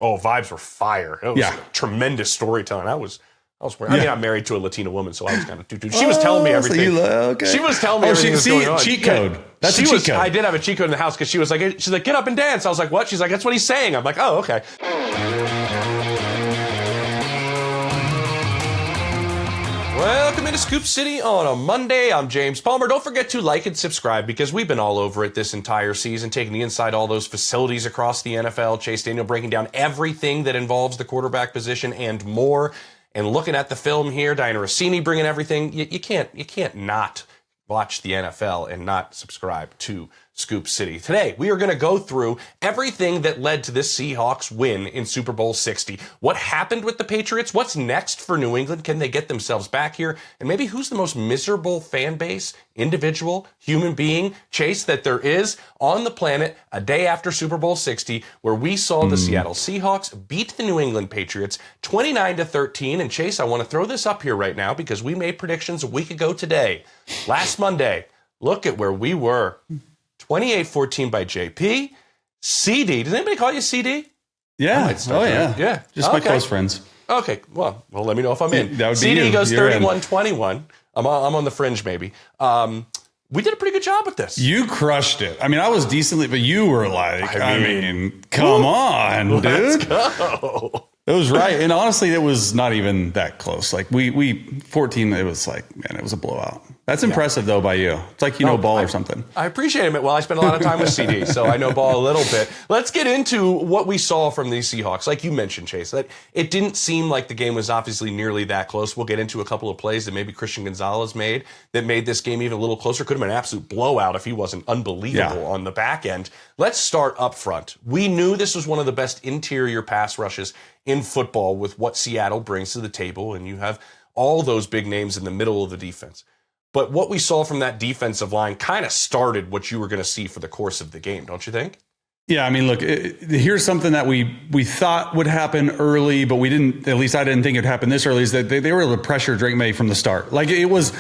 Oh, vibes were fire. It was tremendous storytelling. I mean, I'm married to a Latina woman, so I was kind of she was telling me everything. She was telling me everything that was going on. Cheat code. Yeah. That's a cheat code. I did have a cheat code in the house because she's like, get up and dance. I was like, what? She's like, that's what he's saying. I'm like, oh, okay. Welcome into Scoop City on a Monday. I'm James Palmer. Don't forget to like and subscribe because we've been all over it this entire season, taking the inside all those facilities across the NFL. Chase Daniel breaking down everything that involves the quarterback position and more. And looking at the film here, Diana Rossini bringing everything. You can't not watch the NFL and not subscribe to Scoop City. Today, we are going to go through everything that led to this Seahawks win in Super Bowl 60. What happened with the Patriots? What's next for New England? Can they get themselves back here? And maybe who's the most miserable fan base, individual, human being, Chase, that there is on the planet a day after Super Bowl 60, where we saw the Seattle Seahawks beat the New England Patriots 29-13. And Chase, I want to throw this up here right now because we made predictions a week ago today. Last Monday, look at where we were. 28-14 by JP. CD. Does anybody call you CD? Yeah. Yeah. Just my close friends. Okay. Well, let me know if I'm in. That would be CD you. goes You're 31-21. I'm on the fringe, maybe. We did a pretty good job with this. You crushed it. I mean, I was decently, but you were like, I mean come on, dude. Let's go. It was right. And honestly, it was not even that close. Like we 14, it was like, man, it was a blowout. That's impressive though by you. It's like, know ball or something. I appreciate it. Well, I spent a lot of time with CD, so I know ball a little bit. Let's get into what we saw from these Seahawks. Like you mentioned, Chase, that it didn't seem like the game was obviously nearly that close. We'll get into a couple of plays that maybe Christian Gonzalez made that made this game even a little closer. Could have been an absolute blowout if he wasn't unbelievable on the back end. Let's start up front. We knew this was one of the best interior pass rushes in football with what Seattle brings to the table, and you have all those big names in the middle of the defense. But what we saw from that defensive line kind of started what you were going to see for the course of the game, don't you think? Yeah, I mean, look, here's something that we thought would happen early, but we didn't, at least I didn't think it would happen this early, is that they were able to pressure Drake Maye from the start. Like it was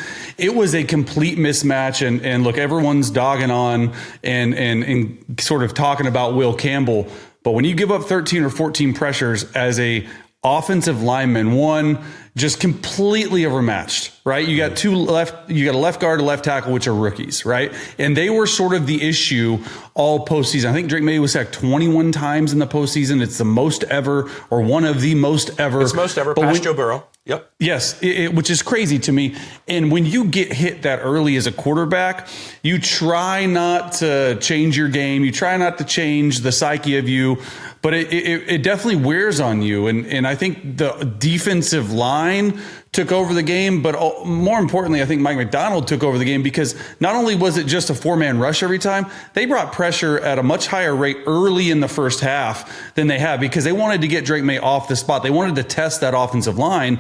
a complete mismatch. And look, everyone's dogging on and sort of talking about Will Campbell. But when you give up 13 or 14 pressures as a offensive lineman, one just completely overmatched, right? You got you got a left guard, a left tackle, which are rookies, right? And they were sort of the issue all postseason. I think Drake Maye was sacked 21 times in the postseason. It's the most ever, or one of the most ever. It's most ever, past Joe Burrow. Yep. Yes, which is crazy to me. And when you get hit that early as a quarterback, you try not to change your game. You try not to change the psyche of you, but it definitely wears on you. And I think the defensive line took over the game, but more importantly, I think Mike Macdonald took over the game because not only was it just a four-man rush every time, they brought pressure at a much higher rate early in the first half than they have because they wanted to get Drake Maye off the spot. They wanted to test that offensive line,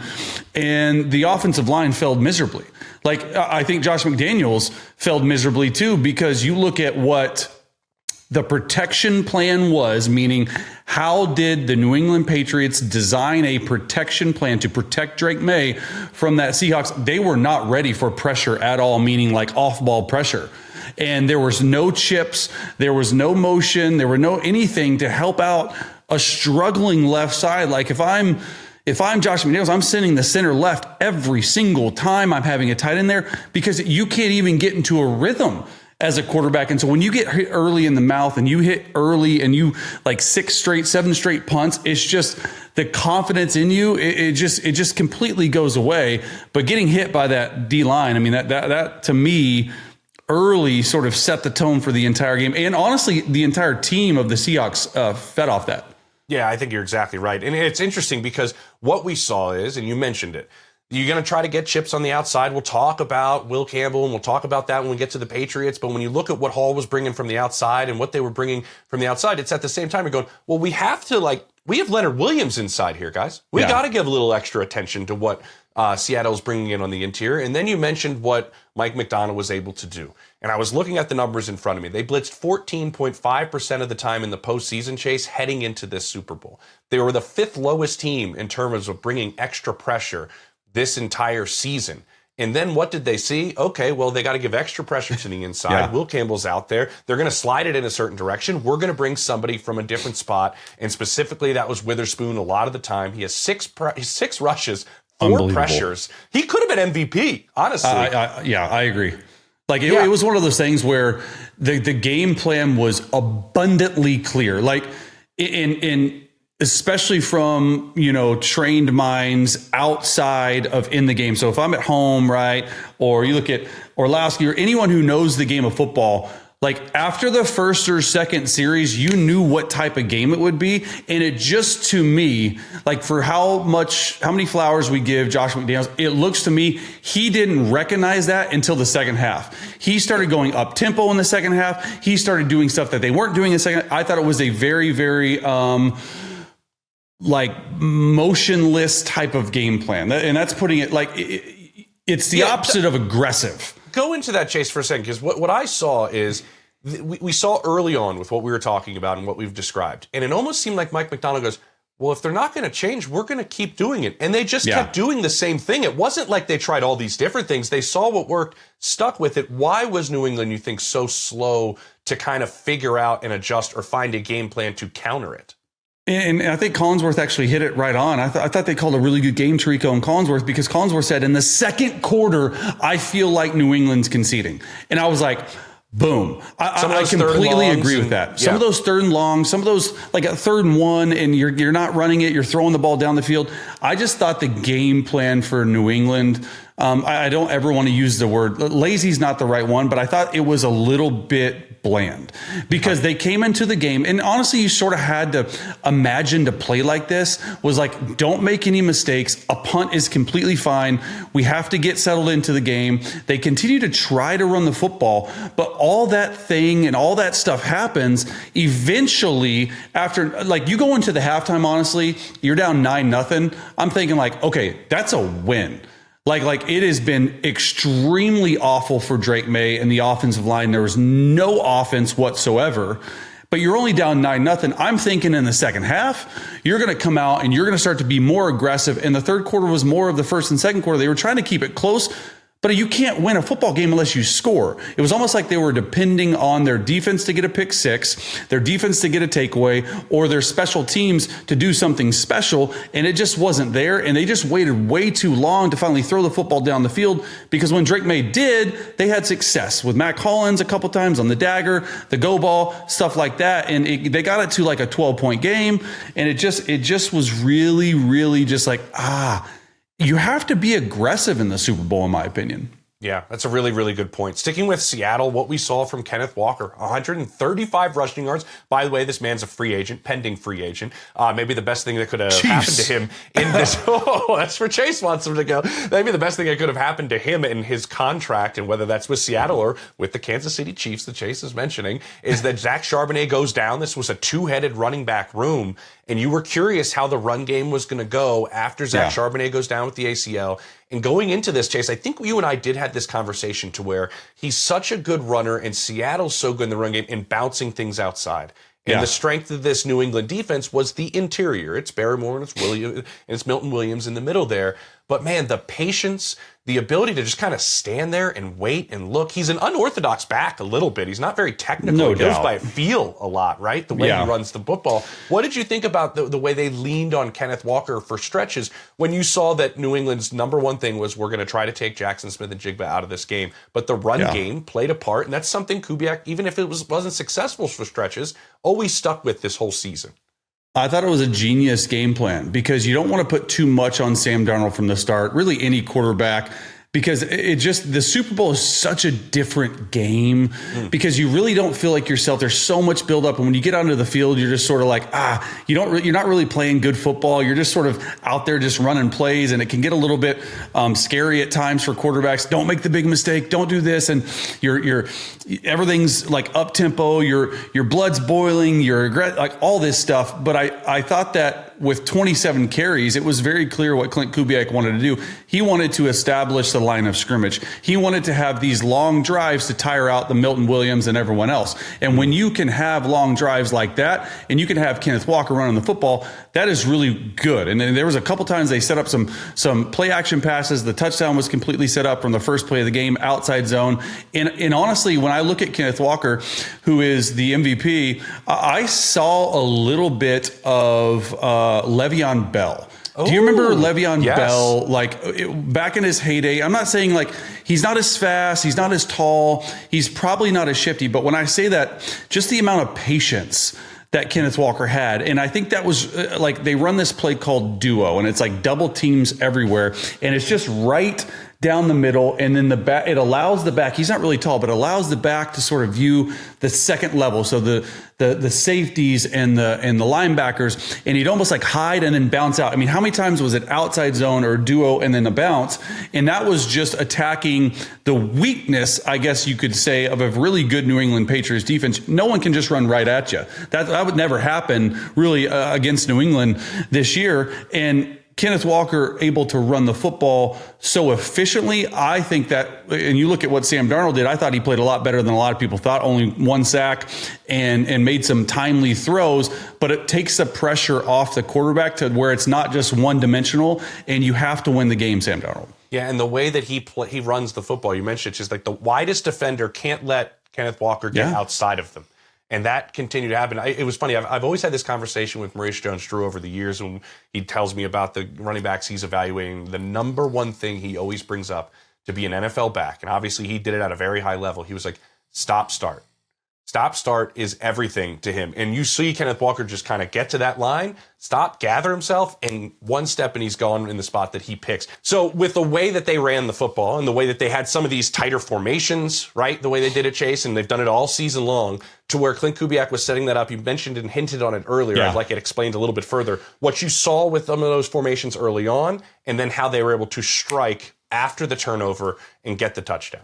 and the offensive line failed miserably. Like, I think Josh McDaniels failed miserably too because you look at what the protection plan was, meaning how did the New England Patriots design a protection plan to protect Drake Maye from that Seahawks? They were not ready for pressure at all, meaning like off-ball pressure. And there was no chips, there was no motion, there were no anything to help out a struggling left side. Like if I'm Josh McDaniels, I'm sending the center left every single time I'm having a tight end there because you can't even get into a rhythm as a quarterback. And so when you get hit early in the mouth and you hit early and you like 7 straight punts, it's just the confidence in you. It just completely goes away. But getting hit by that D line, I mean, that to me early sort of set the tone for the entire game. And honestly, the entire team of the Seahawks fed off that. Yeah, I think you're exactly right. And it's interesting because what we saw is, and you mentioned it, you're going to try to get chips on the outside. We'll talk about Will Campbell, and we'll talk about that when we get to the Patriots. But when you look at what Hall was bringing from the outside and what they were bringing from the outside, it's at the same time you're going, well, we have Leonard Williams inside here, guys. We got to give a little extra attention to what Seattle's bringing in on the interior. And then you mentioned what Mike Macdonald was able to do. And I was looking at the numbers in front of me. They blitzed 14.5% of the time in the postseason, Chase, heading into this Super Bowl. They were the 5th lowest team in terms of bringing extra pressure this entire season. And then what did they see? Okay, well, they got to give extra pressure to the inside. Yeah. Will Campbell's out there. They're going to slide it in a certain direction. We're going to bring somebody from a different spot. And specifically, that was Witherspoon a lot of the time. He has six rushes, 4 pressures. He could have been MVP, honestly. I agree. Like it was one of those things where the game plan was abundantly clear. Like in especially from, trained minds outside of in the game. So if I'm at home, right, or you look at Orlowski or anyone who knows the game of football, like after the first or second series, you knew what type of game it would be. And it just, to me, like for how many flowers we give Josh McDaniels, it looks to me, he didn't recognize that until the second half. He started going up tempo in the second half. He started doing stuff that they weren't doing in the second. I thought it was a very, very, motionless type of game plan. And that's putting it like, it's the opposite of aggressive. Go into that, Chase, for a second, because what I saw is we saw early on with what we were talking about and what we've described. And it almost seemed like Mike Macdonald goes, well, if they're not going to change, we're going to keep doing it. And they just kept doing the same thing. It wasn't like they tried all these different things. They saw what worked, stuck with it. Why was New England, you think, so slow to kind of figure out and adjust or find a game plan to counter it? And I think Collinsworth actually hit it right on. I thought they called a really good game, Tirico and Collinsworth, because Collinsworth said, in the second quarter, I feel like New England's conceding. And I was like, boom. I completely agree with that. Some of those third and long, some of those like a 3rd and 1, and you're not running it, you're throwing the ball down the field. I just thought the game plan for New England, I don't ever want to use the word lazy is not the right one, but I thought it was a little bit bland because they came into the game, and honestly, you sort of had to imagine to play like this was like, don't make any mistakes. A punt is completely fine. We have to get settled into the game. They continue to try to run the football, but all that thing and all that stuff happens eventually after, like, you go into the halftime, honestly, you're down 9-0. I'm thinking like, okay, that's a win. Like it has been extremely awful for Drake Maye and the offensive line. There was no offense whatsoever, but you're only down 9-0. I'm thinking in the second half, you're going to come out and you're going to start to be more aggressive. And the third quarter was more of the first and second quarter. They were trying to keep it close, but you can't win a football game unless you score. It was almost like they were depending on their defense to get a pick six, their defense to get a takeaway, or their special teams to do something special, and it just wasn't there, and they just waited way too long to finally throw the football down the field, because when Drake Maye did, they had success with Mac Hollins a couple times on the dagger, the go ball, stuff like that, and they got it to like a 12-point game, and it just was really, really just like, you have to be aggressive in the Super Bowl, in my opinion. Yeah, that's a really, really good point. Sticking with Seattle, what we saw from Kenneth Walker, 135 rushing yards. By the way, this man's a free agent, pending free agent. Maybe the best thing that could have happened to him in this. That's where Chase wants him to go. Maybe the best thing that could have happened to him in his contract, and whether that's with Seattle or with the Kansas City Chiefs that Chase is mentioning, is that Zach Charbonnet goes down. This was a 2-headed running back room, and you were curious how the run game was going to go after Zach Charbonnet goes down with the ACL. And going into this, Chase, I think you and I did have this conversation to where he's such a good runner and Seattle's so good in the run game in bouncing things outside. And the strength of this New England defense was the interior. It's Barrymore and it's Milton Williams in the middle there. But man, the patience, the ability to just kind of stand there and wait and look. He's an unorthodox back a little bit. He's not very technical. No he goes doubt. by feel a lot, right? The way he runs the football. What did you think about the way they leaned on Kenneth Walker for stretches when you saw that New England's number one thing was, we're going to try to take Jackson Smith and Jigba out of this game, but the run game played a part, and that's something Kubiak, even if it wasn't successful for stretches, always stuck with this whole season. I thought it was a genius game plan because you don't want to put too much on Sam Darnold from the start, really any quarterback, because the Super Bowl is such a different game because you really don't feel like yourself. There's so much buildup. And when you get onto the field, you're just sort of like, you're not really playing good football. You're just sort of out there just running plays. And it can get a little bit scary at times for quarterbacks. Don't make the big mistake. Don't do this. And everything's like up tempo. Your blood's boiling. You're like all this stuff. But I thought that with 27 carries, it was very clear what Clint Kubiak wanted to do. He wanted to establish the line of scrimmage. He wanted to have these long drives to tire out the Milton Williams and everyone else. And when you can have long drives like that, and you can have Kenneth Walker running the football, that is really good. And then there was a couple times they set up some play action passes. The touchdown was completely set up from the first play of the game, outside zone. And honestly, when I look at Kenneth Walker, who is the MVP, I saw a little bit of Le'Veon Bell. Do you remember Le'Veon Bell, back in his heyday? I'm not saying he's not as fast, he's not as tall, he's probably not as shifty, but when I say that, just the amount of patience that Kenneth Walker had. And I think that was they run this play called duo, and it's like double teams everywhere, and it's just right down the middle, and then the back, it allows the back, he's not really tall, but allows the back to sort of view the second level. So the safeties and the linebackers, and he'd almost hide and then bounce out. I mean, how many times was it outside zone or duo and then a bounce? And that was just attacking the weakness, I guess you could say, of a really good New England Patriots defense. No one can just run right at you. That would never happen really against New England this year. And Kenneth Walker able to run the football so efficiently. I think that, and you look at what Sam Darnold did, I thought he played a lot better than a lot of people thought. Only 1 sack and made some timely throws, but it takes the pressure off the quarterback to where it's not just one dimensional, and you have to win the game, Sam Darnold. Yeah, and the way that he runs the football, you mentioned, it's just the widest defender can't let Kenneth Walker get outside of them. And that continued to happen. It was funny. I've always had this conversation with Maurice Jones-Drew over the years, and he tells me about the running backs he's evaluating. The number one thing he always brings up to be an NFL back, and obviously he did it at a very high level, he was like, stop, start. Stop, start is everything to him. And you see Kenneth Walker just kind of get to that line, stop, gather himself, and one step and he's gone in the spot that he picks. So with the way that they ran the football and the way that they had some of these tighter formations, right, the way they did it, Chase, and they've done it all season long, to where Clint Kubiak was setting that up. You mentioned and hinted on it earlier. I'd like it explained a little bit further. What you saw with some of those formations early on, and then how they were able to strike after the turnover and get the touchdown.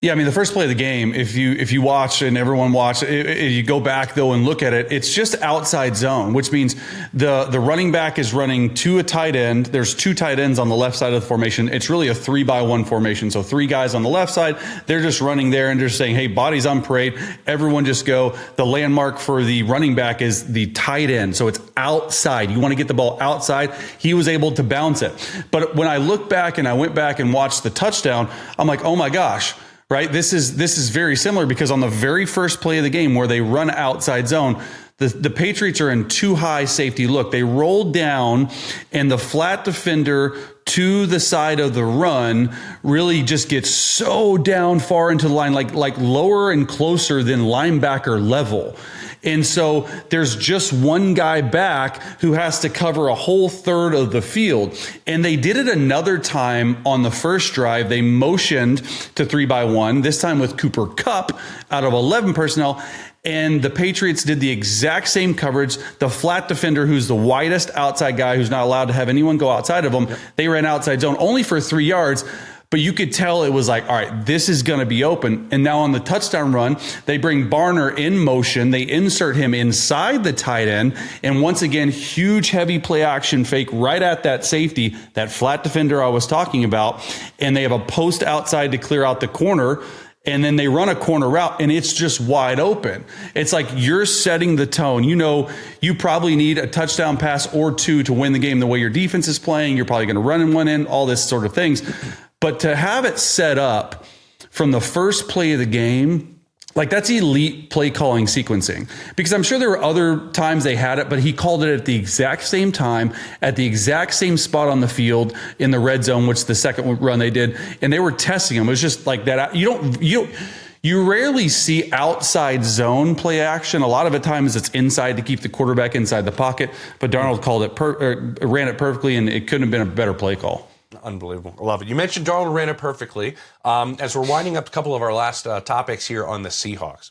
Yeah, I mean, the first play of the game, if you watch and everyone watched, you go back, though, and look at it, it's just outside zone, which means the running back is running to a tight end. There's 2 tight ends on the left side of the formation. It's really a 3-by-1 formation. So 3 guys on the left side, they're just running there and just saying, hey, bodies on parade. Everyone just go. The landmark for the running back is the tight end. So it's outside. You want to get the ball outside. He was able to bounce it. But when I look back and I went back and watched the touchdown, I'm like, oh my gosh. Right, this is very similar, because on the very first play of the game where they run outside zone, the Patriots are in too high safety look. They roll down, and the flat defender to the side of the run really just gets so down far into the line, like lower and closer than linebacker level. And so there's just one guy back who has to cover a whole third of the field. And they did it another time on the first drive. They motioned to 3-by-1, this time with Cooper Kupp out of 11 personnel. And the Patriots did the exact same coverage. The flat defender, who's the widest outside guy, who's not allowed to have anyone go outside of him, they ran outside zone only for 3 yards. But you could tell it was like, all right, this is going to be open. And now on the touchdown run, they bring Barner in motion. They insert him inside the tight end. And once again, huge, heavy play action fake right at that safety, that flat defender I was talking about. And they have a post outside to clear out the corner. And then they run a corner route, and it's just wide open. It's like you're setting the tone. You know, you probably need a touchdown pass or 2 to win the game the way your defense is playing. You're probably going to run in one end, all this sort of things. But to have it set up from the first play of the game, that's elite play calling sequencing. Because I'm sure there were other times they had it, but he called it at the exact same time, at the exact same spot on the field in the red zone, which the second run they did, and they were testing him. It was just like that. You rarely see outside zone play action. A lot of the times it's inside to keep the quarterback inside the pocket. But Darnold ran it perfectly, and it couldn't have been a better play call. Unbelievable. I love it. You mentioned Darnold ran it perfectly. As we're winding up a couple of our last topics here on the Seahawks,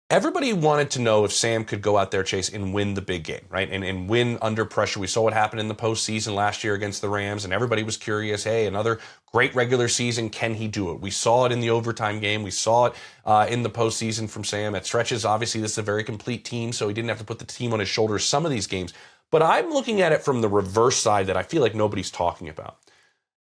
everybody wanted to know if Sam could go out there, Chase, and win the big game, right? And win under pressure. We saw what happened in the postseason last year against the Rams, and everybody was curious, hey, another great regular season, can he do it? We saw it in the overtime game. We saw it in the postseason from Sam. At stretches, obviously, this is a very complete team, so he didn't have to put the team on his shoulders some of these games. But I'm looking at it from the reverse side that I feel like nobody's talking about.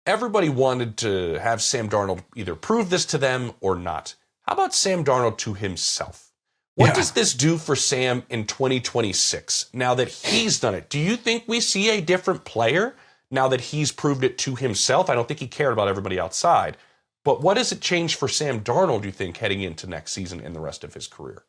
everybody wanted to have Sam Darnold either prove this to them or not. How about Sam Darnold to himself? What does this do for Sam in 2026 now that he's done it? Do you think we see a different player now that he's proved it to himself? I don't think he cared about everybody outside. But what does it change for Sam Darnold, do you think, heading into next season and the rest of his career?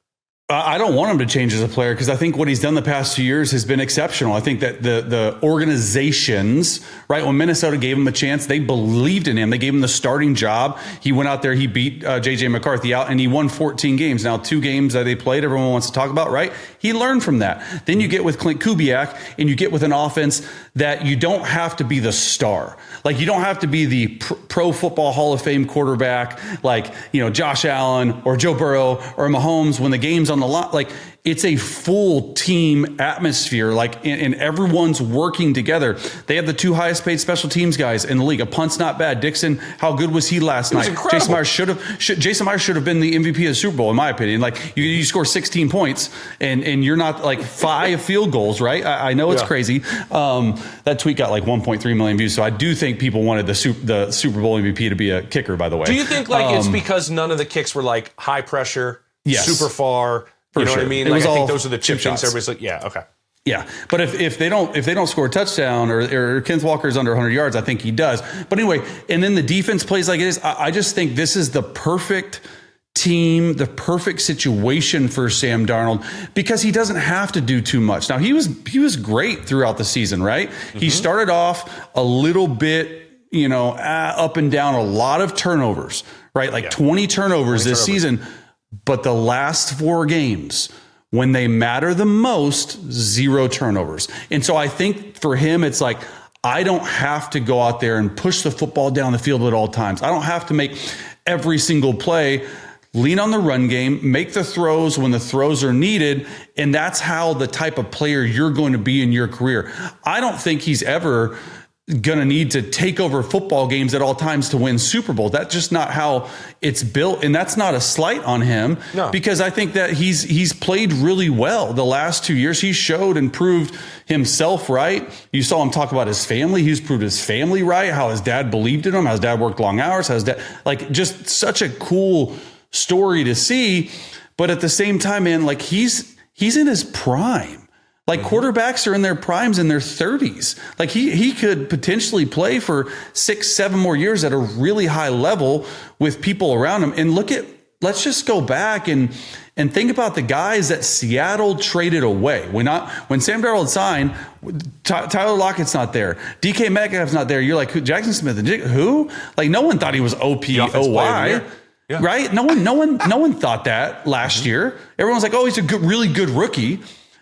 I don't want him to change as a player because I think what he's done the past 2 years has been exceptional. I think that the organizations, right, when Minnesota gave him a chance, they believed in him. They gave him the starting job. He went out there, he beat J.J. McCarthy out, and he won 14 games. Now, 2 games that they played, everyone wants to talk about, right? He learned from that. Then you get with Clint Kubiak, and you get with an offense that you don't have to be the star. Like, you don't have to be the pro football Hall of Fame quarterback like, Josh Allen or Joe Burrow or Mahomes when the game's on the line. Like, it's a full team atmosphere, and everyone's working together. They have the 2 highest paid special teams guys in the league. A punt's not bad. Dixon, how good was he last night? Jason Myers should have been the MVP of the Super Bowl, in my opinion. Like, you score 16 points and you're not like 5 field goals, right? I know it's crazy. That tweet got like 1.3 million views. So I do think people wanted the Super Bowl MVP to be a kicker, by the way. Do you think it's because none of the kicks were like high pressure, super far? You know what I mean? Like, I think those are the chip things. Everybody's like, yeah, okay. Yeah, but if they don't score a touchdown or Kenneth Walker's under 100 yards, I think he does. But anyway, and then the defense plays like it is. I just think this is the perfect team, the perfect situation for Sam Darnold because he doesn't have to do too much. Now, he was great throughout the season, right? Mm-hmm. He started off a little bit, up and down, a lot of turnovers, right? Like 20 turnovers this season. But the last 4 games, when they matter the most, 0 turnovers. And so I think for him, it's like, I don't have to go out there and push the football down the field at all times. I don't have to make every single play. Lean on the run game, make the throws when the throws are needed. And that's how the type of player you're going to be in your career. I don't think he's ever going to need to take over football games at all times to win Super Bowl. That's just not how it's built. And that's not a slight on him because I think that he's played really well the last 2 years. He showed and proved himself right. You saw him talk about his family. He's proved his family right, how his dad believed in him, how his dad worked long hours, how his dad, just such a cool story to see. But at the same time, man, he's in his prime. Quarterbacks are in their primes in their 30s. He could potentially play for 6-7 more years at a really high level with people around him. And let's just go back and think about the guys that Seattle traded away. When Sam Darnold signed, Tyler Lockett's not there. DK Metcalf's not there. You're like, Jackson Smith, who? No one thought he was OPOY. Yeah. Right? No one thought that last year. Everyone's like, oh, he's a really good rookie.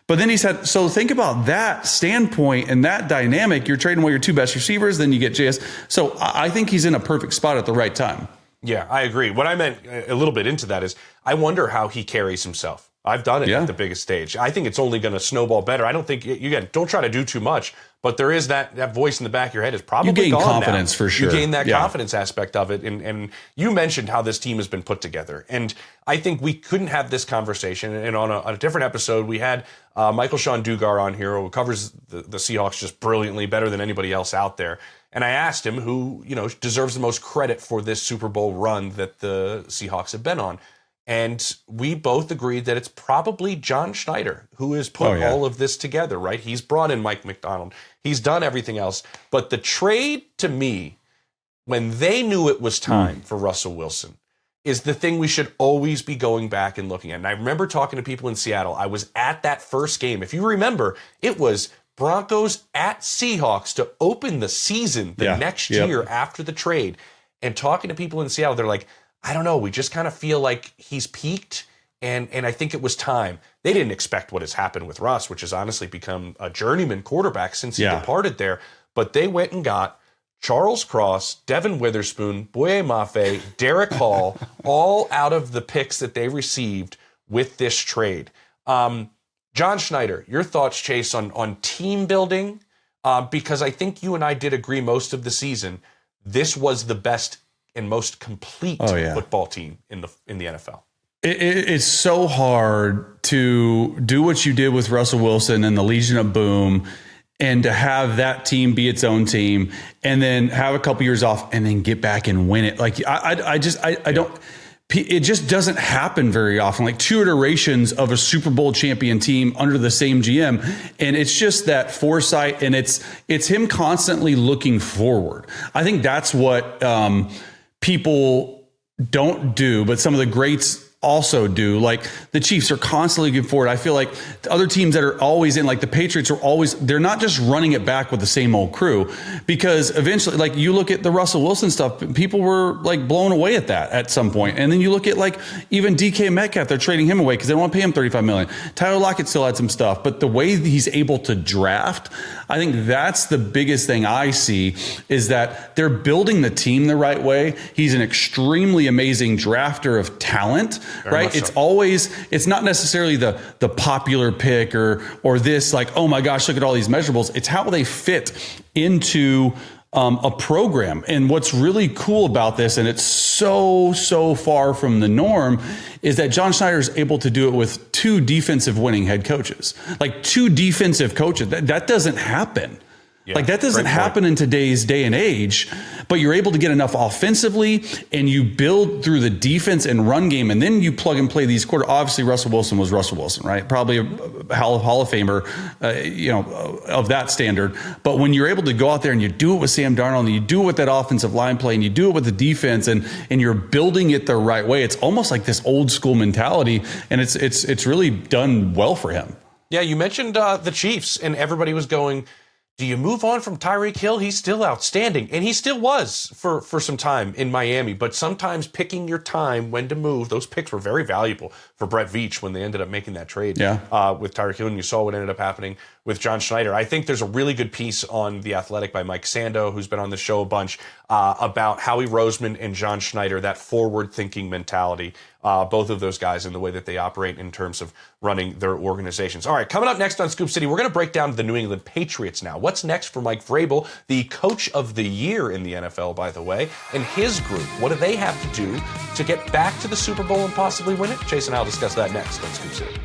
But then he said, so think about that standpoint and that dynamic. You're trading away your 2 best receivers, then you get JS. So I think he's in a perfect spot at the right time. Yeah, I agree. What I meant a little bit into that is I wonder how he carries himself. I've done it at the biggest stage. I think it's only going to snowball better. I don't think, don't try to do too much, but there is that voice in the back of your head is probably gone now. You gain confidence for sure. You gain that confidence aspect of it. And you mentioned how this team has been put together. And I think we couldn't have this conversation. And on a different episode, we had Michael Sean Dugar on here who covers the Seahawks just brilliantly, better than anybody else out there. And I asked him who, deserves the most credit for this Super Bowl run that the Seahawks have been on. And we both agreed that it's probably John Schneider who has put all of this together, right? He's brought in Mike McDonald. He's done everything else. But the trade, to me, when they knew it was time for Russell Wilson, is the thing we should always be going back and looking at. And I remember talking to people in Seattle. I was at that first game. If you remember, it was Broncos at Seahawks to open the season the next year after the trade. And talking to people in Seattle, they're like, I don't know. We just kind of feel like he's peaked, and I think it was time. They didn't expect what has happened with Russ, which has honestly become a journeyman quarterback since he departed there. But they went and got Charles Cross, Devin Witherspoon, Boye Mafe, Derek Hall, all out of the picks that they received with this trade. John Schneider, your thoughts, Chase, on team building? Because I think you and I did agree most of the season, this was the best and most complete football team in the NFL. It's so hard to do what you did with Russell Wilson and the Legion of Boom and to have that team be its own team and then have a couple years off and then get back and win it. Like I don't, it just doesn't happen very often. Like 2 iterations of a Super Bowl champion team under the same GM. And it's just that foresight, and it's him constantly looking forward. I think that's what people don't do, but some of the greats also do. Like the Chiefs are constantly looking forward. I feel like the other teams that are always in, like the Patriots are always, they're not just running it back with the same old crew, because eventually, like you look at the Russell Wilson stuff, people were like blown away at that at some point. And then you look at like even DK Metcalf, they're trading him away because they don't want to pay him $35 million. Tyler Lockett still had some stuff, but the way he's able to draft, I think that's the biggest thing I see, is that they're building the team the right way. He's an extremely amazing drafter of talent. Right. It's always, it's not necessarily the popular pick or this like, oh my gosh, look at all these measurables. It's how they fit into a program. And what's really cool about this, and it's so far from the norm, is that John Schneider is able to do it with 2 defensive winning head coaches, like 2 defensive coaches. That doesn't happen. Yeah, like that doesn't happen in today's day and age, but you're able to get enough offensively and you build through the defense and run game, and then you plug and play these quarter. Obviously, Russell Wilson was Russell Wilson, right? Probably a Hall of Famer, of that standard. But when you're able to go out there and you do it with Sam Darnold, and you do it with that offensive line play, and you do it with the defense, and you're building it the right way, it's almost like this old school mentality, and it's really done well for him. Yeah, you mentioned the Chiefs, and everybody was going, do you move on from Tyreek Hill? He's still outstanding, and he still was for some time in Miami. But sometimes picking your time when to move, those picks were very valuable for Brett Veach when they ended up making that trade with Tyreek Hill, and you saw what ended up happening with John Schneider. I think there's a really good piece on The Athletic by Mike Sando, who's been on the show a bunch, about Howie Roseman and John Schneider, that forward-thinking mentality, both of those guys, and the way that they operate in terms of running their organizations. All right, coming up next on Scoop City, we're going to break down the New England Patriots now. What's next for Mike Vrabel, the coach of the year in the NFL, by the way, and his group? What do they have to do to get back to the Super Bowl and possibly win it? Chase and I will discuss that next on Scoop City.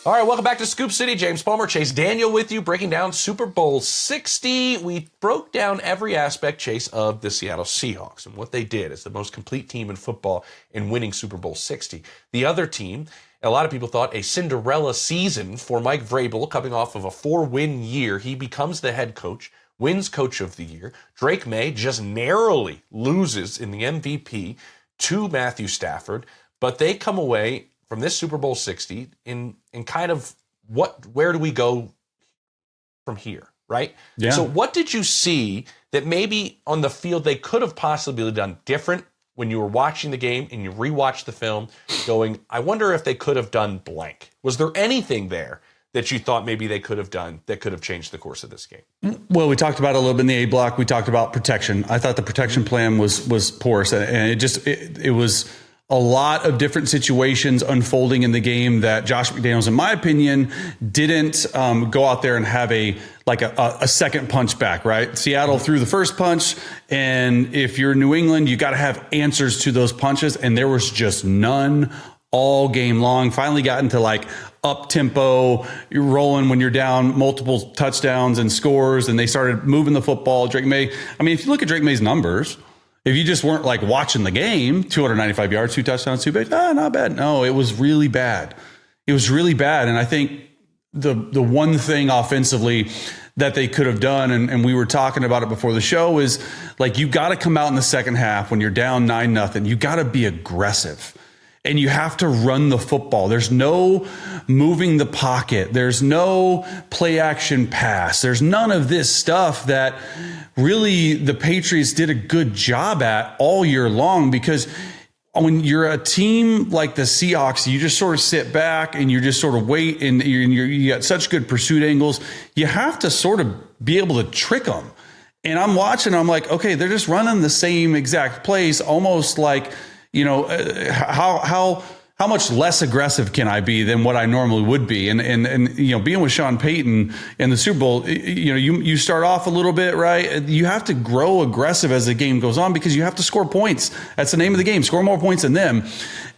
All right, welcome back to Scoop City. James Palmer, Chase Daniel with you, breaking down Super Bowl 60. We broke down every aspect, Chase, of the Seattle Seahawks and what they did as the most complete team in football in winning Super Bowl 60. The other team, a lot of people thought a Cinderella season for Mike Vrabel, coming off of a 4-win year. He becomes the head coach, wins Coach of the Year. Drake Maye just narrowly loses in the MVP to Matthew Stafford, but they come away from this Super Bowl 60 in kind of where do we go from here, right? Yeah. So what did you see that maybe on the field they could have possibly done different when you were watching the game and you rewatched the film going, I wonder if they could have done blank? Was there anything there that you thought maybe they could have done that could have changed the course of this game? Well, we talked about it a little bit in the A block. We talked about protection. I thought the protection plan was porous, and it was a lot of different situations unfolding in the game that Josh McDaniels, in my opinion, didn't go out there and have a second punch back, right? Seattle threw the first punch, and if you're New England, you got to have answers to those punches, and there was just none all game long. Finally got into like up tempo, you're rolling when you're down multiple touchdowns and scores, and they started moving the football. Drake Maye, I mean, if you look at Drake Maye's numbers, if you just weren't like watching the game, 295 yards, 2 touchdowns, 2 picks, not bad. No, it was really bad. It was really bad. And I think the one thing offensively that they could have done, and we were talking about it before the show, is like, you got to come out in the second half when you're down 9-0. You got to be aggressive. And you have to run the football. There's no moving the pocket. There's no play action pass. There's none of this stuff that really the Patriots did a good job at all year long, because when you're a team like the Seahawks, you just sort of sit back and you just sort of wait, and you got such good pursuit angles. You have to sort of be able to trick them. And I'm watching, I'm like, okay, they're just running the same exact plays, almost like, how how much less aggressive can I be than what I normally would be? And you know, being with Sean Payton in the Super Bowl, you know, you start off a little bit, right? You have to grow aggressive as the game goes on because you have to score points. That's the name of the game. Score more points than them.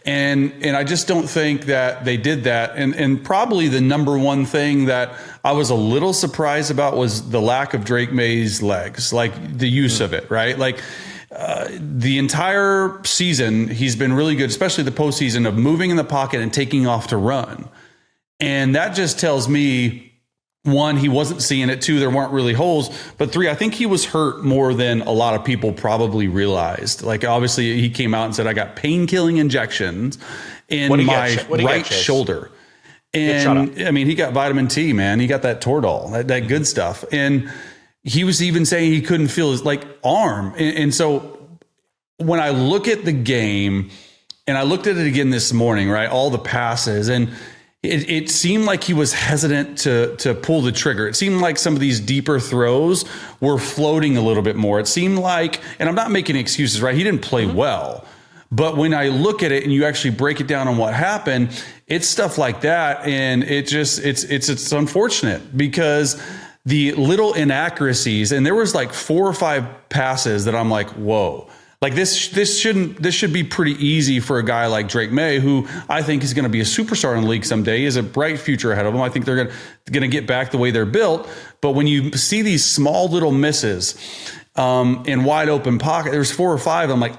And I just don't think that they did that. And probably the number one thing that I was a little surprised about was the lack of Drake Maye's legs, like the use of it, right? Like, the entire season, he's been really good, especially the postseason, of moving in the pocket and taking off to run. And that just tells me, one, he wasn't seeing it. Two, there weren't really holes. But three, I think he was hurt more than a lot of people probably realized. Like, obviously, he came out and said, I got pain-killing injections in my right shoulder. And, I mean, he got vitamin T, man. He got that Toradol, that good stuff. And he was even saying he couldn't feel his arm. And so when I look at the game, and I looked at it again this morning, right, all the passes, and it seemed like he was hesitant to pull the trigger. It seemed like some of these deeper throws were floating a little bit more. It seemed like, and I'm not making excuses, right, he didn't play well. But when I look at it and you actually break it down on what happened, it's stuff like that. And it's unfortunate because the little inaccuracies, and there was like 4 or 5 passes that I'm like, whoa, like this should be pretty easy for a guy like Drake Maye, who I think is going to be a superstar in the league someday. He has a bright future ahead of him. I think they're going to get back the way they're built. But when you see these small little misses in wide open pocket, there's 4 or 5. I'm like,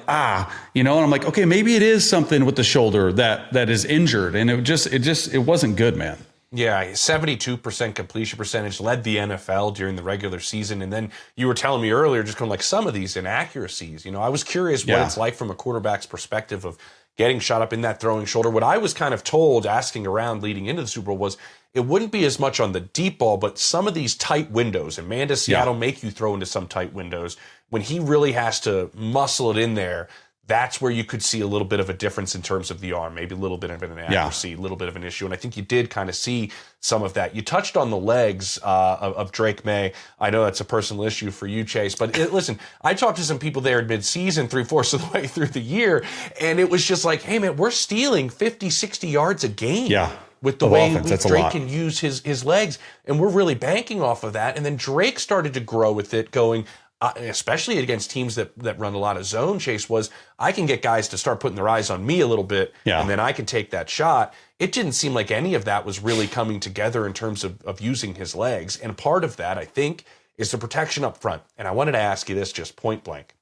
you know, and I'm like, okay, maybe it is something with the shoulder that is injured, and it wasn't good, man. Yeah, 72% completion percentage, led the NFL during the regular season. And then you were telling me earlier, just kind of like some of these inaccuracies. You know, I was curious what it's like from a quarterback's perspective of getting shot up in that throwing shoulder. What I was kind of told, asking around leading into the Super Bowl, was it wouldn't be as much on the deep ball, but some of these tight windows. And man, does Seattle make you throw into some tight windows. When he really has to muscle it in there, that's where you could see a little bit of a difference in terms of the arm, maybe a little bit of an inaccuracy, a little bit of an issue. And I think you did kind of see some of that. You touched on the legs of Drake Maye. I know that's a personal issue for you, Chase. But listen, I talked to some people there in midseason, 3/4 of the way through the year, and it was just like, hey, man, we're stealing 50, 60 yards a game. Yeah. With the way Drake can use his legs. And we're really banking off of that. And then Drake started to grow with it, going, especially against teams that run a lot of zone, Chase, was I can get guys to start putting their eyes on me a little bit, and then I can take that shot. It didn't seem like any of that was really coming together in terms of using his legs. And part of that, I think, is the protection up front. And I wanted to ask you this just point blank.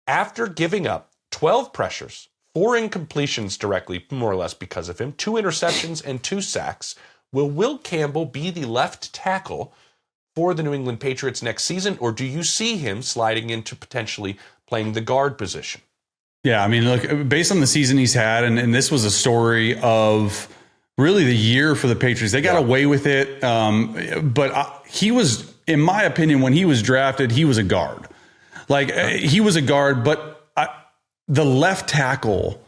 After giving up 12 pressures, 4 incompletions directly, more or less because of him, 2 interceptions and 2 sacks, will Will Campbell be the left tackle for the New England Patriots next season, or do you see him sliding into potentially playing the guard position? Yeah, I mean, look, based on the season he's had, and this was a story of really the year for the Patriots. They got away with it, but he was, in my opinion, when he was drafted, he was a guard. He was a guard, but the left tackle,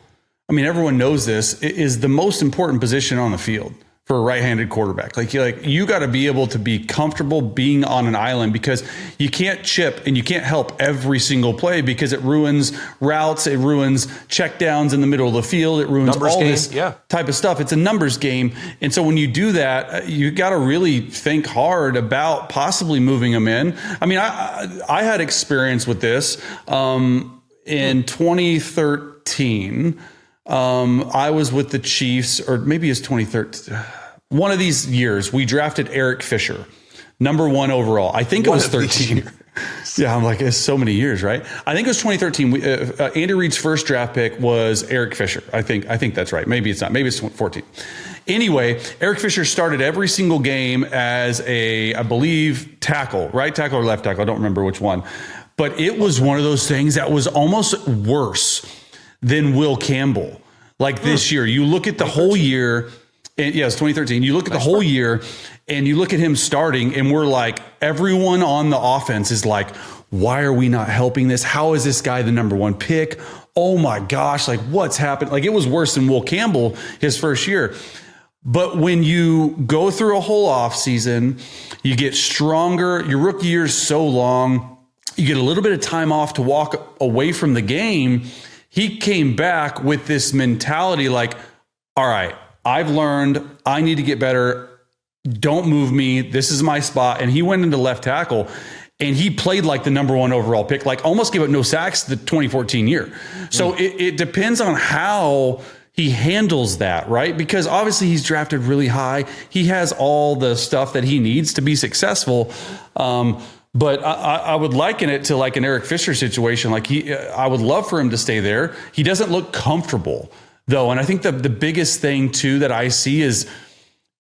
I mean, everyone knows this, is the most important position on the field for a right-handed quarterback. You got to be able to be comfortable being on an island, because you can't chip and you can't help every single play, because it ruins routes, it ruins checkdowns in the middle of the field, it ruins this type of stuff. It's a numbers game. And so when you do that, you got to really think hard about possibly moving them in. I mean, I had experience with this in 2013. I was with the Chiefs, or maybe it's 2013. One of these years, we drafted Eric Fisher, number 1 overall. I think it was 13. Yeah, I'm like, it's so many years, right? I think it was 2013. Andy Reid's first draft pick was Eric Fisher. I think that's right. Maybe it's not. Maybe it's 2014. Anyway, Eric Fisher started every single game as I believe, tackle, right tackle or left tackle. I don't remember which one. But it was one of those things that was almost worse than Will Campbell. Like this year, you look at the whole year, and yes, 2013, you look at the whole year and you look at him starting, and we're like, everyone on the offense is like, why are we not helping this? How is this guy the number 1 pick? Oh my gosh, like what's happened? Like it was worse than Will Campbell his first year. But when you go through a whole offseason, you get stronger. Your rookie year is so long. You get a little bit of time off to walk away from the game. He came back with this mentality like, all right, I've learned I need to get better. Don't move me. This is my spot. And he went into left tackle and he played like the number 1 overall pick, like almost gave up no sacks the 2014 year. So it depends on how he handles that, right? Because obviously he's drafted really high. He has all the stuff that he needs to be successful. But I would liken it to like an Eric Fisher situation. Like I would love for him to stay there. He doesn't look comfortable though. And I think the biggest thing too that I see is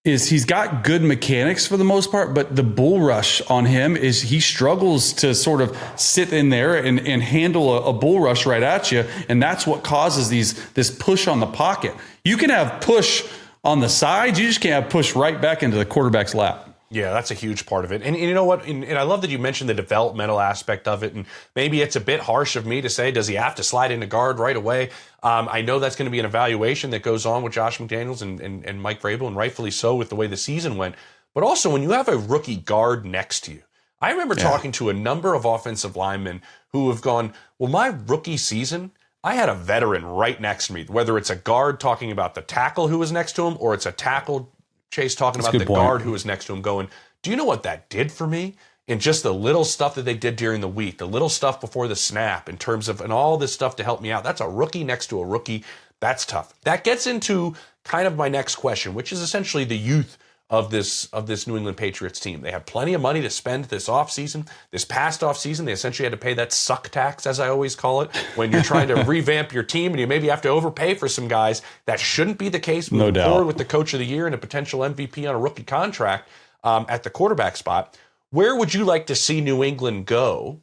he's got good mechanics for the most part, but the bull rush on him is he struggles to sort of sit in there and handle a bull rush right at you. And that's what causes this push on the pocket. You can have push on the sides. You just can't have push right back into the quarterback's lap. Yeah, that's a huge part of it. And you know what? And I love that you mentioned the developmental aspect of it. And maybe it's a bit harsh of me to say, does he have to slide into guard right away? I know that's going to be an evaluation that goes on with Josh McDaniels and Mike Vrabel, and rightfully so with the way the season went. But also when you have a rookie guard next to you, I remember talking to a number of offensive linemen who have gone, well, my rookie season, I had a veteran right next to me, whether it's a guard talking about the tackle who was next to him or it's a tackle Chase talking about the guard who was next to him going, do you know what that did for me? And just the little stuff that they did during the week, the little stuff before the snap in terms of, and all this stuff to help me out. That's a rookie next to a rookie. That's tough. That gets into kind of my next question, which is essentially the youth of this New England Patriots team. They have plenty of money to spend this offseason. This past offseason, they essentially had to pay that suck tax, as I always call it, when you're trying to revamp your team and you maybe have to overpay for some guys. That shouldn't be the case moving forward with the coach of the year and a potential MVP on a rookie contract at the quarterback spot. Where would you like to see New England go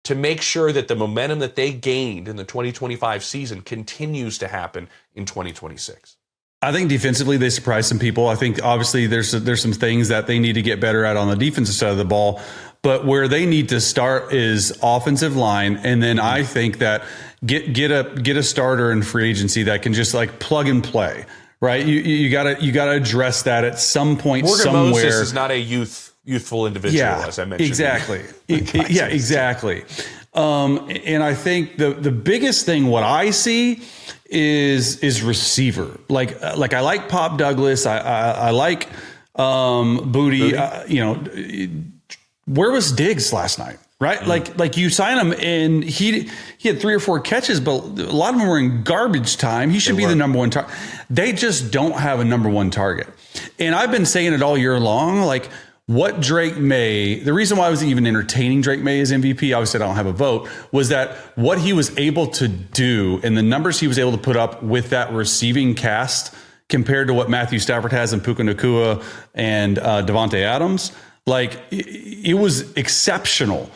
to make sure that the momentum that they gained in the 2025 season continues to happen in 2026? I think defensively they surprised some people. I think obviously there's some things that they need to get better at on the defensive side of the ball, but where they need to start is offensive line. And then I think that get a starter in free agency that can just like plug and play, right? You gotta address that at some point. Morgan somewhere. Moses is not a youthful individual, as I mentioned. Exactly. Exactly. And I think the biggest thing what I see is receiver. Like I like Pop Douglas. I like Booty. Where was Diggs last night? Right? Like you sign him and he had 3 or 4 catches, but a lot of them were in garbage time. He should be the number 1 target. They just don't have a number 1 target. And I've been saying it all year long, like what Drake Maye, the reason why I was even entertaining Drake Maye as MVP, obviously I don't have a vote, was that what he was able to do and the numbers he was able to put up with that receiving cast compared to what Matthew Stafford has in Puka Nacua and Devontae Adams, like it was exceptional.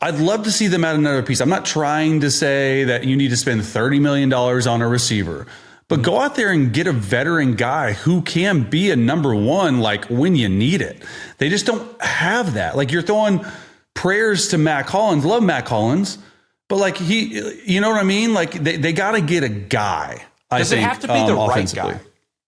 I'd love to see them add another piece. I'm not trying to say that you need to spend $30 million on a receiver, but go out there and get a veteran guy who can be a number 1, like when you need it. They just don't have that. Like you're throwing prayers to Mac Hollins. Love Mac Hollins, but like you know what I mean? Like they got to get a guy. Does it have to be the right guy?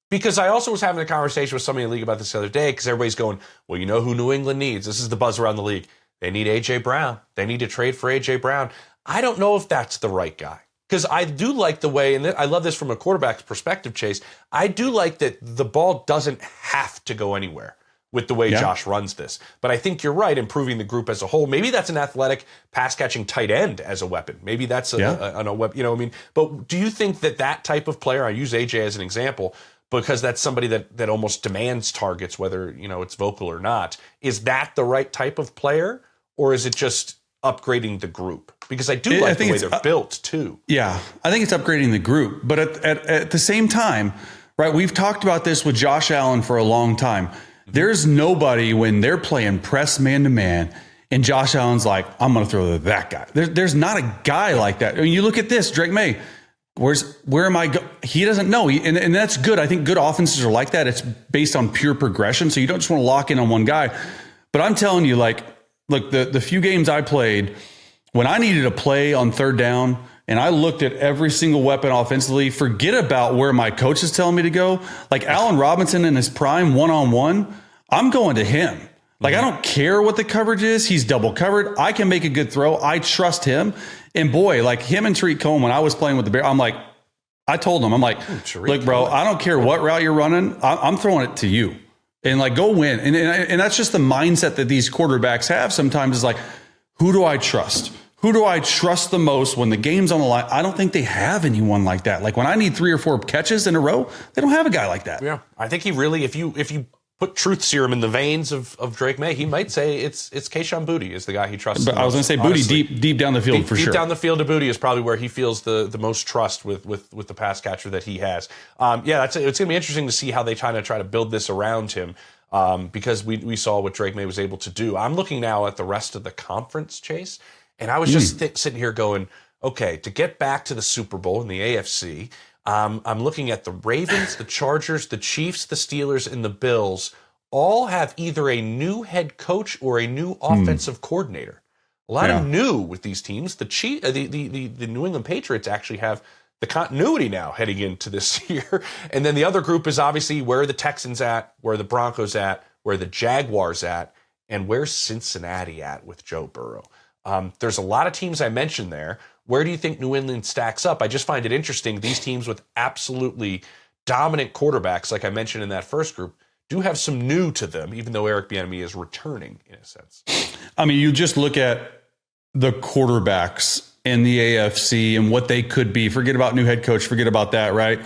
Because I also was having a conversation with somebody in the league about this the other day because everybody's going, well, you know who New England needs? This is the buzz around the league. They need A.J. Brown. They need to trade for A.J. Brown. I don't know if that's the right guy. Because I do like the way, and I love this from a quarterback's perspective, Chase, I do like that the ball doesn't have to go anywhere with the way Josh runs this. But I think you're right, improving the group as a whole. Maybe that's an athletic pass-catching tight end as a weapon. Maybe that's a weapon, you know what I mean? But do you think that type of player, I use AJ as an example, because that's somebody that almost demands targets, whether it's vocal or not, is that the right type of player? Or is it just upgrading the group? Because I do like the way they're built too. Yeah, I think it's upgrading the group. But at the same time, right, we've talked about this with Josh Allen for a long time. There's nobody when they're playing press man-to-man and Josh Allen's like, I'm going to throw to that guy. There's not a guy like that. I mean, you look at this, Drake Maye. Where am I he doesn't know. And that's good. I think good offenses are like that. It's based on pure progression. So you don't just want to lock in on one guy. But I'm telling you, like, look, the few games I played, when I needed a play on third down and I looked at every single weapon offensively, forget about where my coach is telling me to go. Like Allen Robinson in his prime one-on-one, I'm going to him. Like, I don't care what the coverage is. He's double covered. I can make a good throw. I trust him. And boy, like him and Tariq Cohen, when I was playing with the Bears, I'm like, I told him, I'm like, look, bro, I don't care what route you're running. I'm throwing it to you. And like, go win. And that's just the mindset that these quarterbacks have sometimes is like, who do I trust? Who do I trust the most when the game's on the line? I don't think they have anyone like that. Like when I need 3 or 4 catches in a row, they don't have a guy like that. Yeah. I think he really, if you put truth serum in the veins of Drake Maye, he might say it's Kayshon Boutte is the guy he trusts. But I was going to say Boutte deep down the field for sure. Deep down the field to Boutte is probably where he feels the most trust with the pass catcher that he has. It's going to be interesting to see how they try to build this around him. Because we saw what Drake Maye was able to do. I'm looking now at the rest of the conference, Chase, and I was just sitting here going, okay, to get back to the Super Bowl in the AFC, I'm looking at the Ravens, the Chargers, the Chiefs, the Steelers, and the Bills all have either a new head coach or a new offensive coordinator. A lot of new with these teams. The New England Patriots actually have the continuity now heading into this year. And then the other group is obviously where are the Texans at, where are the Broncos at, where are the Jaguars at, and where's Cincinnati at with Joe Burrow. There's a lot of teams I mentioned there. Where do you think New England stacks up? I just find it interesting. These teams with absolutely dominant quarterbacks, like I mentioned in that first group, do have some new to them, even though Eric Bieniemy is returning in a sense. I mean, you just look at the quarterbacks in the AFC and what they could be. Forget about new head coach. Forget about that, right?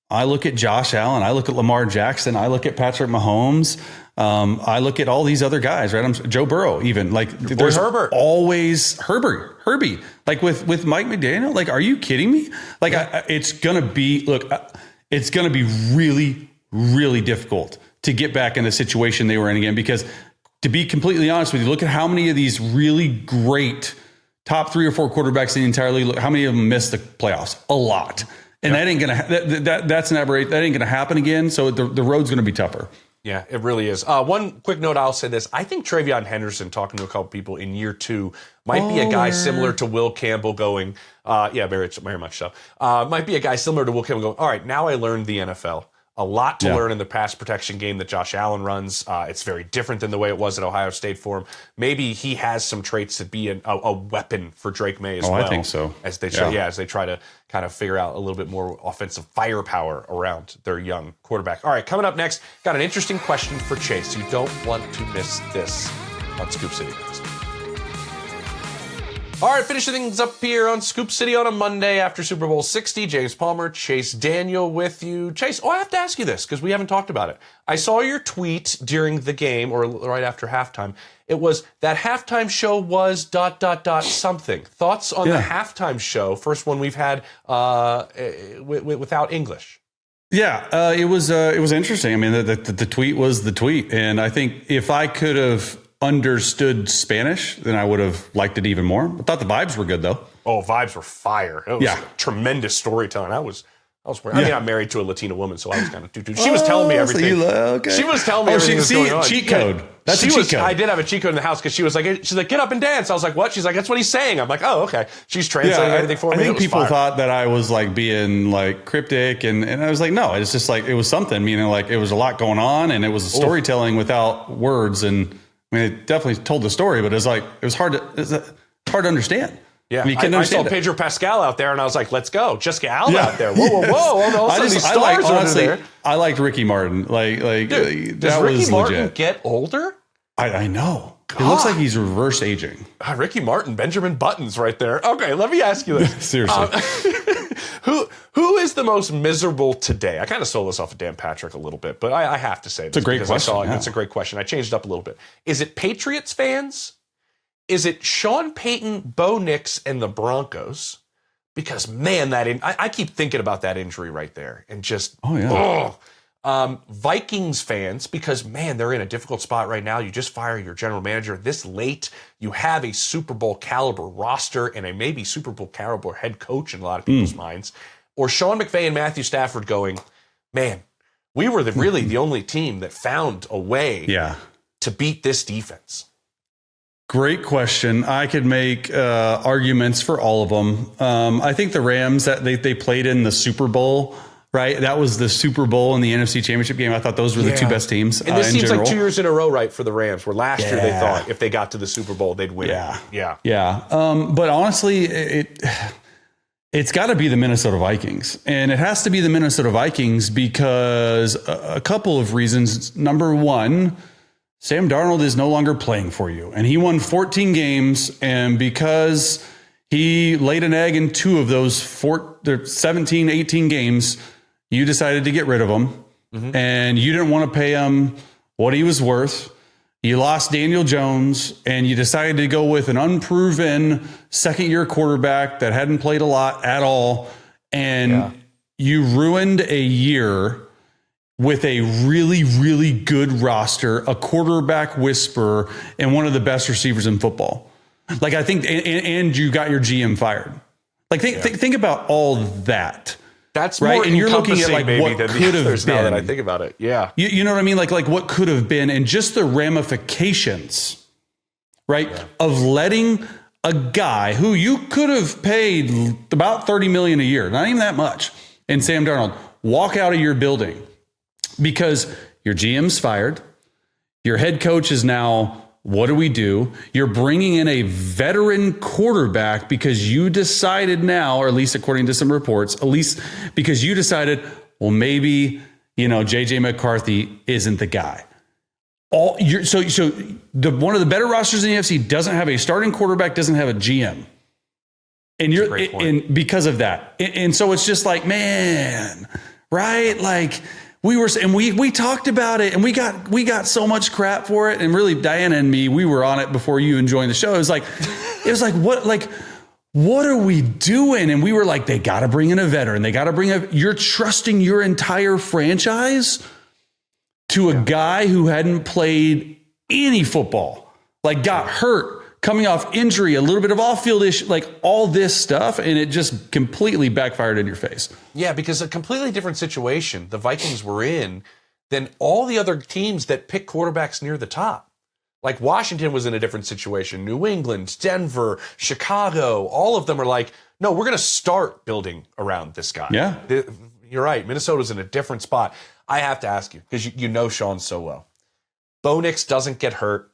I look at Josh Allen. I look at Lamar Jackson. I look at Patrick Mahomes. I look at all these other guys, right? Joe Burrow, even. Like, there's Herbert. always Herbie. Like with Mike McDaniel. Like, are you kidding me? Like, it's going to be, it's going to be really, really difficult to get back in the situation they were in again. Because to be completely honest with you, look at how many of these really great top 3 or 4 quarterbacks in the entire league, how many of them missed the playoffs? A lot. And that ain't gonna that ain't gonna happen again. So the road's gonna be tougher. Yeah, it really is. One quick note, I'll say this. I think Travion Henderson, talking to a couple people in year 2, might be a guy similar to Will Campbell going, very much so. Might be a guy similar to Will Campbell going, all right, now I learned the NFL. A lot to learn in the pass protection game that Josh Allen runs. It's very different than the way it was at Ohio State for him. Maybe he has some traits to be a weapon for Drake Maye as well. I think so. As they try to kind of figure out a little bit more offensive firepower around their young quarterback. All right, coming up next, got an interesting question for Chase. You don't want to miss this on Scoop City next. All right, finishing things up here on Scoop City on a Monday after Super Bowl 60. James Palmer, Chase Daniel with you. Chase, I have to ask you this because we haven't talked about it. I saw your tweet during the game or right after halftime. It was that halftime show was ... something. Thoughts on the halftime show? First one we've had without English. Yeah, it was interesting. I mean, the tweet was the tweet. And I think if I could have understood Spanish, then I would have liked it even more. I thought the vibes were good, though. Oh, vibes were fire. It was tremendous storytelling. I was I'm married to a Latina woman, so I was kind of she was telling me everything. She was telling me everything that's going on. Cheat code. That's a cheat code. I did have a cheat code in the house because she's like, get up and dance. I was like, what? She's like, that's what he's saying. I'm like, oh, okay. She's translating everything for me. I think people thought that I was like being like cryptic, and I was like, no, it's just like it was something. Meaning like it was a lot going on, and it was storytelling without words. And I mean, it definitely told the story, but it was hard to understand. Yeah, I saw Pedro Pascal out there, and I was like, "Let's go, Jessica Alba out there." Whoa! All these stars over there. I liked Ricky Martin. Dude, does Ricky Martin legit. Get older? I know. God. It looks like he's reverse aging. Ricky Martin, Benjamin Buttons, right there. Okay, let me ask you this: seriously, who is the most miserable today? I kind of stole this off of Dan Patrick a little bit, but I have to say this it's a great question. It's a great question. I changed it up a little bit. Is it Patriots fans? Is it Sean Payton, Bo Nix, and the Broncos? Because, man, I keep thinking about that injury right there. And just, Vikings fans, because, man, they're in a difficult spot right now. You just fire your general manager this late. You have a Super Bowl caliber roster and a maybe Super Bowl caliber head coach in a lot of people's minds. Or Sean McVay and Matthew Stafford going, man, we were really the only team that found a way to beat this defense. Great question. I could make arguments for all of them. I think the Rams, that they played in the Super Bowl, right? That was the Super Bowl in the NFC Championship game. I thought those were the two best teams. And this seems general. like 2 years in a row, right, for the Rams, where last year they thought if they got to the Super Bowl, they'd win. Yeah. But honestly, It's got to be the Minnesota Vikings. And it has to be the Minnesota Vikings because a couple of reasons. Number one, Sam Darnold is no longer playing for you. And he won 14 games. And because he laid an egg in 2 of those 17, 18 games, you decided to get rid of him. Mm-hmm. And you didn't want to pay him what he was worth. You lost Daniel Jones, and you decided to go with an unproven second-year quarterback that hadn't played a lot at all, and you ruined a year with a really, really good roster, a quarterback whisperer, and one of the best receivers in football. Like, I think, and you got your GM fired. Like, think about all that. That's right. And you're looking at like what could have been. Now that I think about it, yeah. You know what I mean? Like what could have been, and just the ramifications, right, of letting a guy who you could have paid about $30 million a year, not even that much, and Sam Darnold walk out of your building because your GM's fired, your head coach is now. What do we do? You're bringing in a veteran quarterback because you decided now, or at least according to some reports, at least because you decided, well, maybe, JJ McCarthy isn't the guy. One of the better rosters in the NFC doesn't have a starting quarterback, doesn't have a GM. And because of that. And so it's just like, man, right? Like, we talked about it, and we got so much crap for it. And really, Diana and me, we were on it before you and joined the show. It was like, what are we doing? And we were like, they got to bring in a veteran. You're trusting your entire franchise to a guy who hadn't played any football, like got hurt, coming off injury, a little bit of off-field issue, like all this stuff, and it just completely backfired in your face. Yeah, because a completely different situation the Vikings were in than all the other teams that pick quarterbacks near the top. Like Washington was in a different situation. New England, Denver, Chicago, all of them are like, no, we're going to start building around this guy. Yeah. You're right. Minnesota's in a different spot. I have to ask you, because you know Sean so well. Bo Nix doesn't get hurt.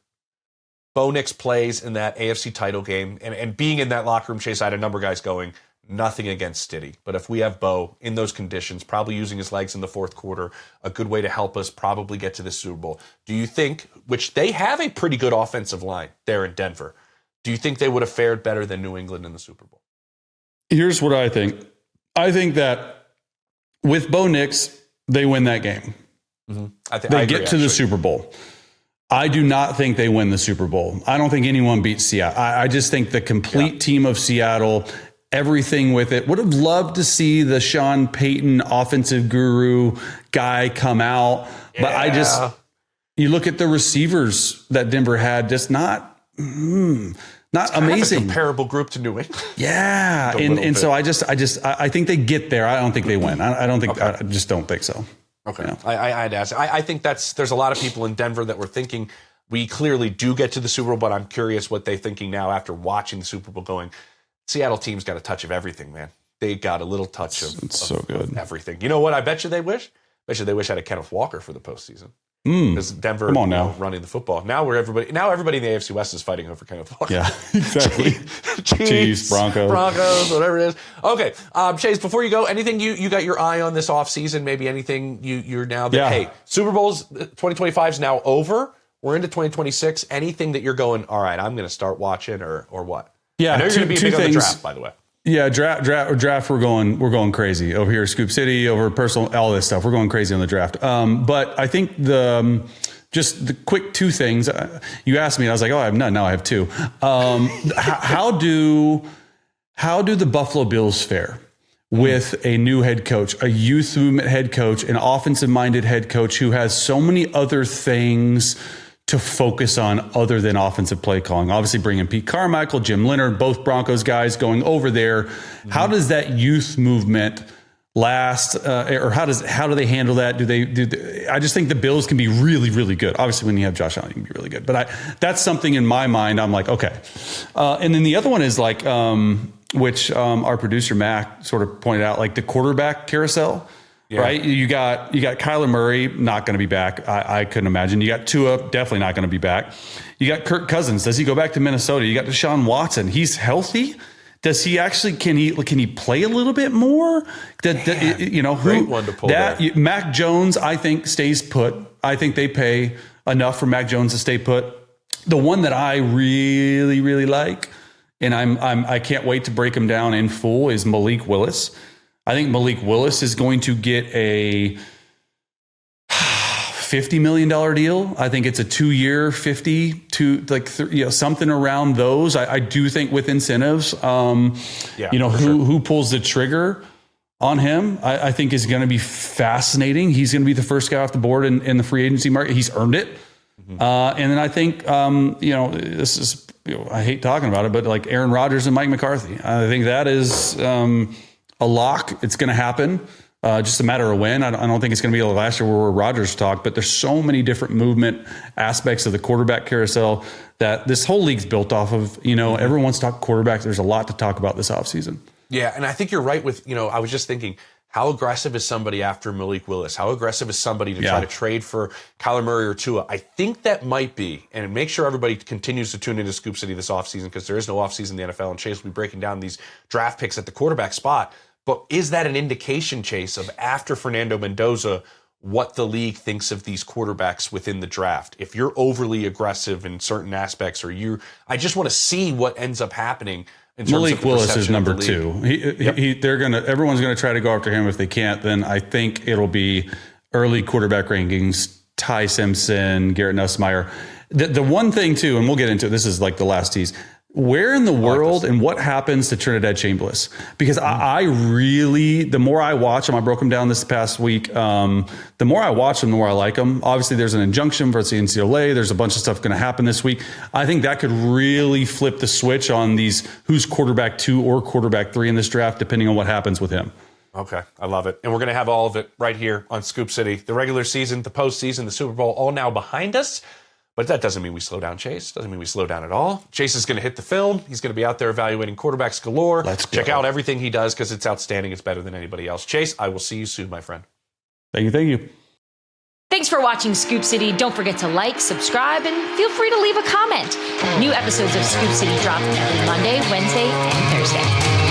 Bo Nix plays in that AFC title game, and being in that locker room, Chase, I had a number of guys going, nothing against Stiddy. But if we have Bo in those conditions, probably using his legs in the fourth quarter, a good way to help us probably get to the Super Bowl. Do you think, which they have a pretty good offensive line there in Denver, do you think they would have fared better than New England in the Super Bowl? Here's what I think. I think that with Bo Nix, they win that game. Mm-hmm. They get to the Super Bowl. I do not think they win the Super Bowl. I don't think anyone beats Seattle. I just think the complete team of Seattle, everything with it, would have loved to see the Sean Payton offensive guru guy come out. But you look at the receivers that Denver had, just not amazing. A comparable group to New England. Yeah. And so I think they get there. I don't think they win. I just don't think so. Okay, yeah. I'd ask. I think there's a lot of people in Denver that were thinking we clearly do get to the Super Bowl, but I'm curious what they're thinking now after watching the Super Bowl going, Seattle team's got a touch of everything, man. They got a little touch of everything. You know what I bet you they wish? I bet you they wish I had a Kenneth Walker for the postseason. Because Denver running the football. Now everybody in the AFC West is fighting over Kenneth Walker. Yeah, exactly. Chiefs, Broncos, whatever it is. Okay, Chase, before you go, anything you got your eye on this offseason? Maybe anything you're now that, hey, Super Bowl's 2025 is now over. We're into 2026. Anything that you're going, all right, I'm going to start watching or what? Yeah, I know you're going to be big on the draft, by the way. Yeah, draft. We're going crazy over here, Scoop City, over personal, all this stuff. We're going crazy on the draft. But I think just the quick 2 things you asked me, and I was like, oh, I have none. Now I have 2. How do the Buffalo Bills fare with a new head coach, a youth movement head coach, an offensive minded head coach who has so many other things to focus on other than offensive play calling? Obviously bringing Pete Carmichael, Jim Leonard, both Broncos guys going over there. Mm-hmm. How does that youth movement last? Or how do they handle that? I just think the Bills can be really, really good. Obviously when you have Josh Allen, you can be really good, but that's something in my mind. I'm like, okay. And then the other one is like, which our producer Mac sort of pointed out, like the quarterback carousel. Yeah. Right? You got Kyler Murray, not going to be back. I couldn't imagine. You got Tua, definitely not going to be back. You got Kirk Cousins. Does he go back to Minnesota? You got Deshaun Watson. He's healthy. does he actually, can he play a little bit more? Great one to pull there. Mac Jones, I think, stays put. I think they pay enough for Mac Jones to stay put. The one that I really, really like, and I can't wait to break him down in full, is Malik Willis. I think Malik Willis is going to get a $50 million deal. I think it's a 2-year 50 to something around those. I do think with incentives, who pulls the trigger on him, I think is going to be fascinating. He's going to be the first guy off the board in the free agency market. He's earned it. Mm-hmm. And then I think, this is, I hate talking about it, but like Aaron Rodgers and Mike McCarthy, I think that is a lock. It's going to happen. Just a matter of when. I don't think it's going to be like last year where Rodgers talked, but there's so many different movement aspects of the quarterback carousel that this whole league's built off of. Everyone wants to talk quarterbacks. There's a lot to talk about this offseason. Yeah, and I think you're right with, I was just thinking, how aggressive is somebody after Malik Willis? How aggressive is somebody to try to trade for Kyler Murray or Tua? I think that might be, and make sure everybody continues to tune into Scoop City this offseason, because there is no offseason in the NFL, and Chase will be breaking down these draft picks at the quarterback spot. But is that an indication, Chase, of after Fernando Mendoza, what the league thinks of these quarterbacks within the draft? If you're overly aggressive in certain aspects, I just want to see what ends up happening. In terms Malik of the Willis is number 2. Yep. Everyone's gonna try to go after him. If they can't, then I think it'll be early quarterback rankings. Ty Simpson, Garrett Nussmeier. The one thing too, and we'll get into it, this is like the last tease. Where in the world and what happens to Trinidad Chambliss? Because I really, the more I watch him, I broke him down this past week. The more I watch him, the more I like him. Obviously, there's an injunction versus the NCAA. There's a bunch of stuff going to happen this week. I think that could really flip the switch on who's quarterback 2 or quarterback 3 in this draft, depending on what happens with him. Okay, I love it. And we're going to have all of it right here on Scoop City. The regular season, the postseason, the Super Bowl, all now behind us. But that doesn't mean we slow down Chase. Doesn't mean we slow down at all. Chase is going to hit the film. He's going to be out there evaluating quarterbacks galore. Let's go. Check out everything he does because it's outstanding. It's better than anybody else. Chase, I will see you soon, my friend. Thank you. Thanks for watching Scoop City. Don't forget to like, subscribe, and feel free to leave a comment. New episodes of Scoop City drop every Monday, Wednesday, and Thursday.